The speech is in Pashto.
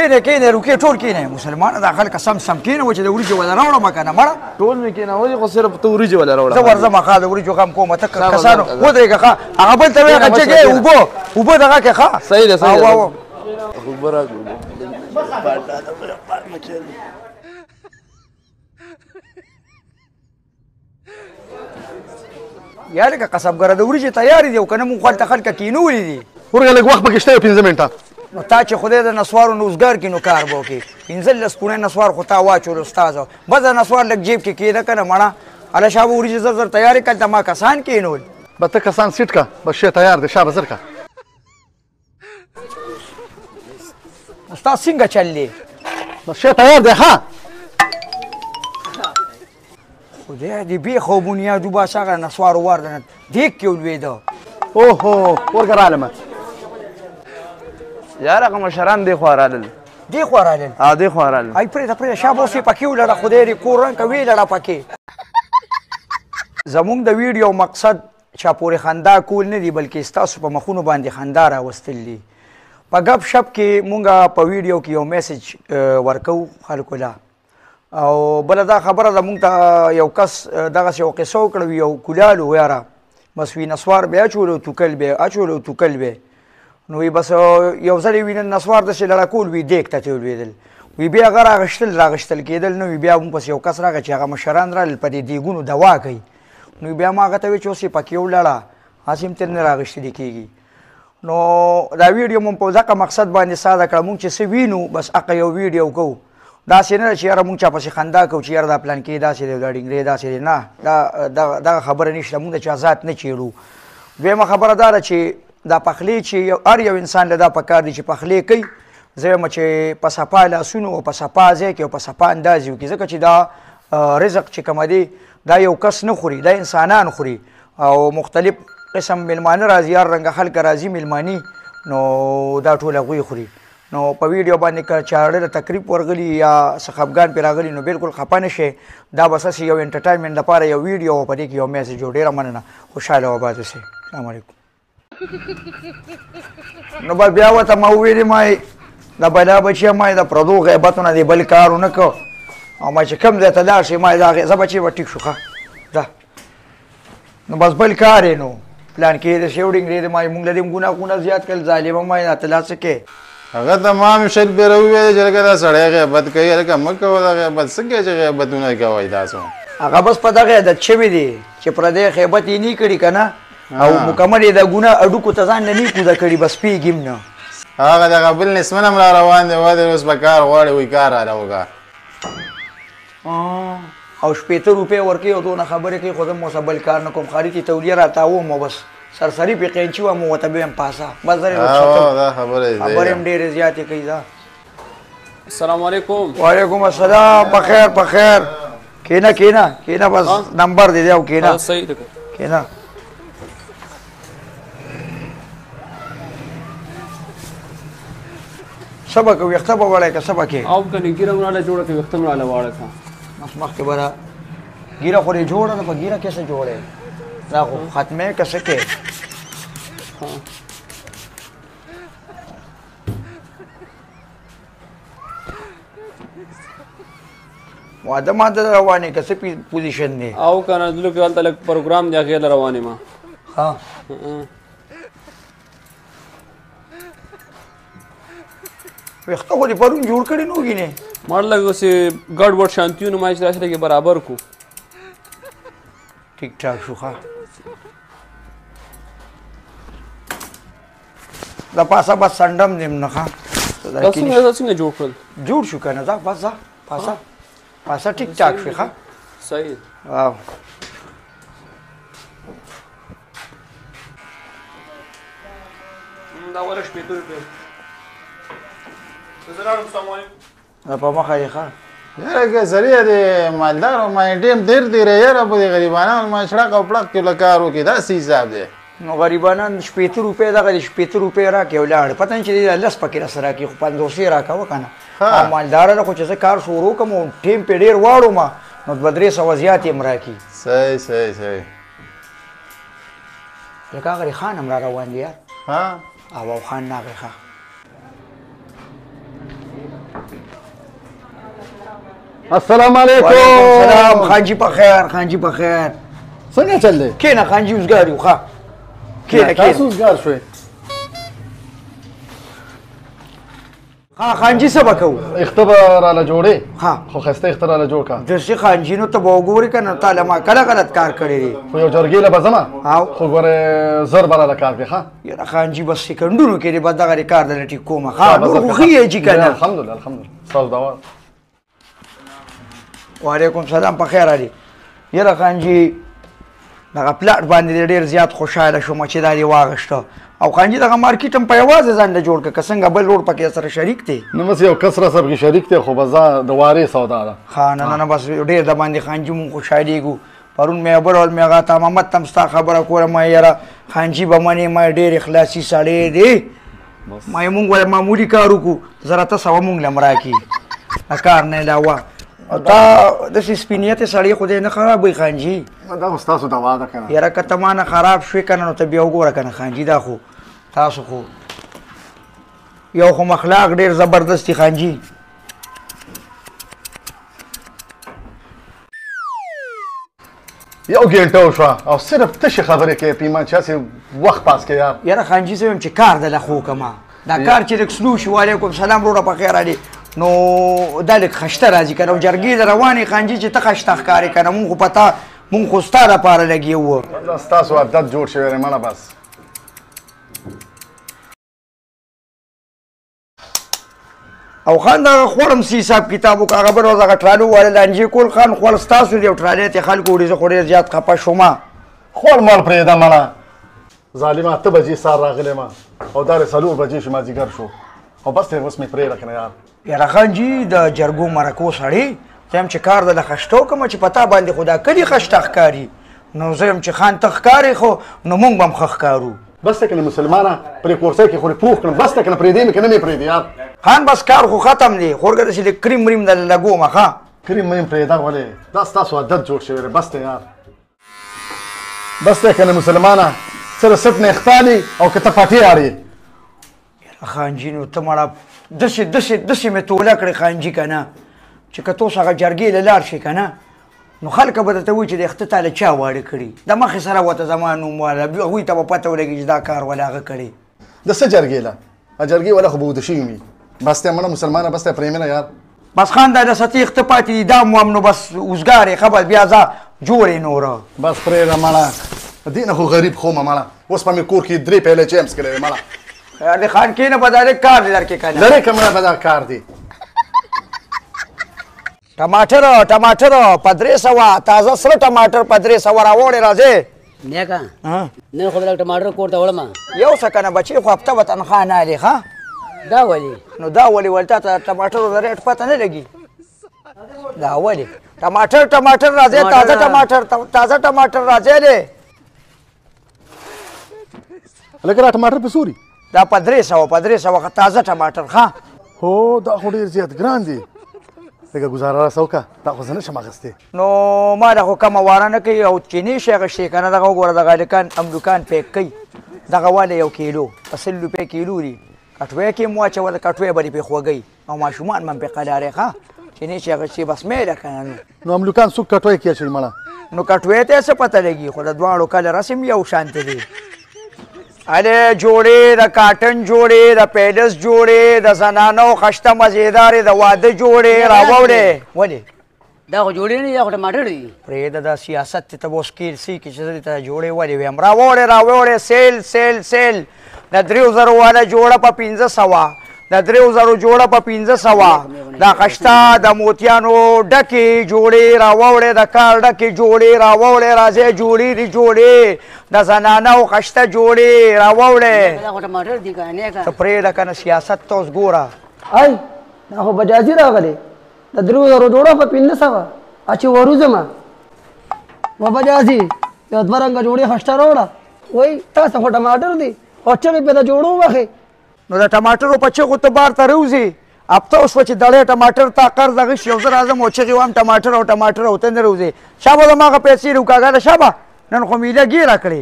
کینې روکې ټول کینې مسلمانه دا خلک سم کینې و چې د وریجو ولا راوړم کنه مړه ټول مې کینولې خو صرف ته وریجې ولا راوړه زه ورځم ښه د وریجو غم کوم ته کسانو ودرېږه ښه هغه بل ته وایه چې اوبه دغه کې ښه صحیح ده صحیح ده یاره که قصبګره د وریجې تیارې دي او که نه مونږ هلته خلکه کینولي دي ورګه لږ وخت پکې شته یو 15 منټه نو تا چې خدای د نسوارو نوزګار کړي نو کار به وکړي 15 پوڼې نسوار خو تا واچولو استاذه بس د نسوار لږ جیب کې کېده که نه مړه هله شابه وریجې زر زر تیارې کړه ما کسان کېنول به ته کسان سیټ کا بس شی تیار دی شابه زر کا استاد څنګه چل دی بس شی تیار دی ها خدای دې بیخ او بنیادو باس هغه نسوارو واردنه دیګ کې ولوېده اوهو ورګه رالمه یار هغه مشران دی خوا رالل دی خوا رالل دی خوا رالل ای پرېږده شابه اوس یې پکې ولړه خدای دې کور رنګ که ویې لړه پکې زمونږ د ویډیو مقصد چا پورې خندا کول نه دي بلکې ستاسو په مخونو باندې خندا راوستل دي په ګپ شپ کې مونږ په ویډیو کې یو میسج ورکوو خلکو له او بله دا خبره ده مونږ ته یو کس دغسې یو قصه وکړه یو کولال و یاره بس وي نسوار به اچولو توکل به نو وی بس یو ځل یې وینه نسوار داسې لړکول وي دیګ ته ترې ولوېدل وی بیا هغه راغشتل کېدل نو وی بیا مونږ پسې یو کس راغی چې هغه مشران رالل په دې دیګونو دوا کوي نو بیا ما هغه ته وی چې اوس یې پکې ولاړه هسې هم ترې نه راغشتلي کېږي نو دا ویډیو مونږ په دغه مقصد باندې ساده کړه مونږ چې څه وینو بس هغه یو ویډیو کوو داسې نه ده چې یاره مونږ چا پسې خندا کوو چې یاره دا پلان کې داسې دی دا ډینګرې داسې دی نه دغه خبره نشته مونږ د چا ذات نه چیړو دویمه خبره دا ده چې دا پخلی چې هر یو انسان له دا پکار دی چې پخلی کوي زه وایم چې په صفا لاسونو او په صفا ځای کې او په صفا انداز یې وکړي ځکه چې دا رزق چې کومه دی دا یو کس نه خوري دا انسانان خوري او مختلف قسم میلمانه راځي هر رنګه خلک راځي میلماني نو دا ټول هغوی خوري نو په ویډیو باندې که چا ډېره تکلیف ورغلي یا څه خفګان پرې راغلي نو بالکل خفه نه شئ دا بس هسې یو انټرټینمنټ لپاره یو ویډیو او په دې کې یو میسج و ډېره مننه خوشحاله او آباد اوسئ السلام علیکم نو بس بیا ورته ما وویلې ما د بلا بچیه ما د پردو غیبتونه دې بل کار ونه کړ او ما چې کوم ځای ته لاړ شي ما دا زه بچی به ټیک شو ښه ده نو بس بل کار یې نو پلان کې د شیوډینګ دی ما مونږ له دې ګناهونه زیات کړل ظالمه ما ته لا څه کې هغه تمام شل به وویل چې لکه دا سړی غیبت کوي لکه مه کوه دا غیبت څنګه چې غیبتونه کوئ تاسو هغه بس په دغه عادت شوي دی چې پردی غیبت یې نه کړي که نه او مکمل یې د ګناه اډوکو ته ځان نه نه کوزه کړي بس پیږي هم نه هغه دغه بل نسمن هم را روان دی ودې اوس به کار غواړي وایي کار راله وکړه او 15 روپۍ ورکوي او دونه خبرې کوي خو زه مو څه بل کار نه کوم خالي چې تولیه راته بس سرسري پې قینچي وم ورته به یم پاسه بس دا خبرې هم ډېرې زیاتې کوي دا السلام علیکم وعلیکم السلام په خیر کېنه بس نمبر دې دی او کېنه صحیح ده کېنه سبا که ویښته به وړی که سبا کې او کنه ګیره مراله جوړه که ویښته مراله واړه که بس مخکې به را ګیره خو دې جوړه ده په ګیره کې څه جوړی دا خو ختمې که څه کې واده ماده روانې که څه پوزیشن دی او کنه دلته هلته لږ پروګرام دی هغې له روانې ما ها ویښته خو دې پرون جوړ کړي نو وینې مړ لږ اوسې ګډ وډ شانتیونه ما چې داسې لږې برابر کړو ټیک ټاک شو ښه د پاسه بس سنډم دیم نه ښه دا څنګه جوړ کړل جوړ شو که نه ځه بس ځه پاسه ټیک ټاک شوې ښه صحیح واو دا وله 15 روپۍ دا په مخه یې ښه یاره که سړی دی مالدار او ما ټیم تېر تېری یاره په دې غریبانانو ما شړق او پړق کې له کار وکړي داسې حساب دی نو غریبانان 15 روپۍ دغه 15 روپۍ راکړې ولاړ پته نه چې دی لس پکې راسره راکړي خو 500 راکوه که نه او مالداره ده خو چې زه کار شروع کړم او ټیم پې ډېر واړو ما نو 200 زیات یې م راکړي صحیح لکه هغه خان هم را روان دی یار ها او خان ناغې ښه السلام علیکم. وعلیکم سلام. خانجي په خیر، خانجي په خیر. څنګه چل دی؟ کینه خانجي اوسګار یو ښه. کینه تاسو کینه. اوسګار شوئ. ها خانجي څه به کوو؟ اخته به راله جوړې؟ ها. خو ښایسته اخته راله جوړ کړه. داسې خانجي نو ته به وګورې که نه تا له ما کله غلط کار کړی دی. خو یو جرګې له به ځمه او خو ګورې زر به راله کار کوي ښه. یاره خانجي بس سکندونو کې دی به دغه کار دله ټیک کومه ښه نور خو ښه یې جي که نه. الحمدلله الحمدلله ستاسو دوا. وعلیکم سلام په خیر علي. یاره خانجي دغه پلاټ باندې ډېر زیات خوشحاله شوم چې دا دې واغېسته او خانجي دغه مارکیټ هم په یوازې ځان له جوړ کړه که څنګه بل روډ پکې سره شریک دی. نه بس یو کس را سره کې شریک دی خو بس دا د وارې سودا ده. ښه نه نه بس ډېر د باندې خانجي مونږ خوشحالېږو. پرون مې بل ول مې هغه تا محمد ته هم ستا خبره کوله ما یاره خانجي به منې ما ډېر اخلاصي سړی دی ما یې مونږ ول معمولي کار وکړو زره ته سوه مونږ له هم راکړي د کار نه علاوه تا داسې سپینیتې سړی خو دې نه خرابوي خانجي. دا خو ستاسو دوا ده که نه. یاره که ته ما نه خراب شوې که نه نو ته بیا وګوره که نه خانجي دا خو تاسو خو یو خو مخلاق ډېر زبردست دي خانجي. یو ګنټه وشوه او صرف تشې خبرې کوې پیمان چې هسې وخت پاس کوې یار. یاره خانجي زه وایم چې کار دله خو کما دا کار چې لږ سلو شي وعلیکم سلام وروره په خیر علي نو دا لږ خشته راځي که نه او جرګې د روانې خانجي چې ته خشته ښکارې که نه مونږ خو پتا مونږ خو ستا دپاره لګیا وو. دا ستاسو عادت جوړ شوی دی منه بس. او خان دغه خوړم سی حساب کتاب وکړه هغه بل ورځ هغه ټرالو والا لانجې کول خان خوړ ستاسو دی او ټرالۍ ته خلکو وړي زه خو ډېر زیات خفه شومه. خور مال پرېږده مړه ظالمه 8 بجې سهار راغلی ما او دا 4 بجې شو مازدیګر شو او بس دی اوس مې پرېږده که نه یار. یاره خانجي د جرګو مرکو سړی زه یم چې کار دله خشته وکړمه چې په تا باندې خو دا کلي خشته ښکاري نو زه یم چې خان ته ښکارې خو نو مونږ به هم ښه ښکارو. بس ته که نه مسلمانه پرې کورسۍ کې خو دې پوخ کړم بس ته که نه پرېږدې مې که نه مې پرېږدې یار. خان بس کار خو ختم دی خورګه داسې د کریم وریم دله لګومه ښه. کریم مې پرېږده ولې دا ستاسو عادت جوړ شوی دی بس ته یار. بس ته که نه مسلمانه سره سټ نه اختالي او که ته پټې اړې. خانجي نو ته مړه داسې مې توله کړې خانجي که نه چې که ته اوس هغه جرګې له لاړ شي که نه نو خلک به درته وایي چې د اخته تاله چا واړه کړي د مخې سره ورته زما نوم واله هغوی ته به پته ولګي چې دا کار ولا هغه کړی. د څه جرګې له جرګې والا خو به وده شوي وي بس ته مړه مسلمانه بس ته پرېمنه یار. بس خان دا د سطحې اخته پاتې دي دا هم نو بس اوزګار یې خبر بیا ځه جوړې نوره. بس پرېږده مړه دې نه خو غریب خومه مړه اوس په مې کور کې 3 پیاله چیمس کړی دی مړه. د خان کېنه به دا کار دی درکې که نه لرې که مړه به دا کار دی. ټماټر په 300 تازه سره ټماټر په 300 راوړې راځې. نیکه نن خو به لږ ټماټر کور ته وړم. یو څه که نه بچې خو هفته به تنخوا نه اخلي ښه. دا ولې نو دا ولې ول تا ته ټماټرو د ریټ پته نه لګي دا ولې ټماټر راځي تازه ټماټر راځي دی لکه را ټماټر په سوري دا په 300 تازه ټماټر ښه. هو دا خو ډېر زیات ګران دی لکه ګزاره راسه وکړه دا خو زه نه شم اخیستی. نو ما دا خو کمه واره نه کوي او چیني شی اخیستی که نه دغه وګوره دغه هلکان امریکان پیک کوي دغه واله 1 کیلو په 100 روپۍ کیلو دي کټوۍ کې مو اچوله کټوۍ به دې پرې خوږوي او ماشومان به هم پرې قلارې ښه چیني شی اخیستې بس میله که نه نو امریکان څوک کټوۍ کې اچوي مړه نو کټوۍ ته څه پته لګي خو د دواړو کلر رسم یو شانته دي. الې جوړې د کاټن جوړې د پیلس جوړې د زنانو خشته مزېدارې د واده جوړې راوړې. ولې دا خو جوړې نه دي دا خو ټماټر دي. پرېږده دا سیاست ته به اوس کیل سي کې چې زه دې ته جوړې ولې ویم راوړې سیل د 3000 والا جوړه په 500 د 3000 جوړه په 500 د خشته د موتیانو ډکې جوړې راوړې د کار ډکې جوړې راوړې راځي جوړې د زنانو خشته جوړې راوړې. دا خو ټماټر دي که نیکه ته پرېږده که نه سیاست ته اوس ګوره. ای دا خو بجازي راغلی د 3000 جوړه په 500 اچې وروځمه و بجازي یو 2 رنګه جوړې خشته راوړه وایي تاسو خو ټماټر دي او چغې پې د جوړو وخې نو د ټماټرو په چغو ته بار ته روځي هفته وشوه چې دړی ټماټر تا قرض اخیستي او زه راځم او چغې وایم ټماټر او ته نه روځې شابه زما هغه پیسې روکاګاله شابه نن خو میله ګیره کړې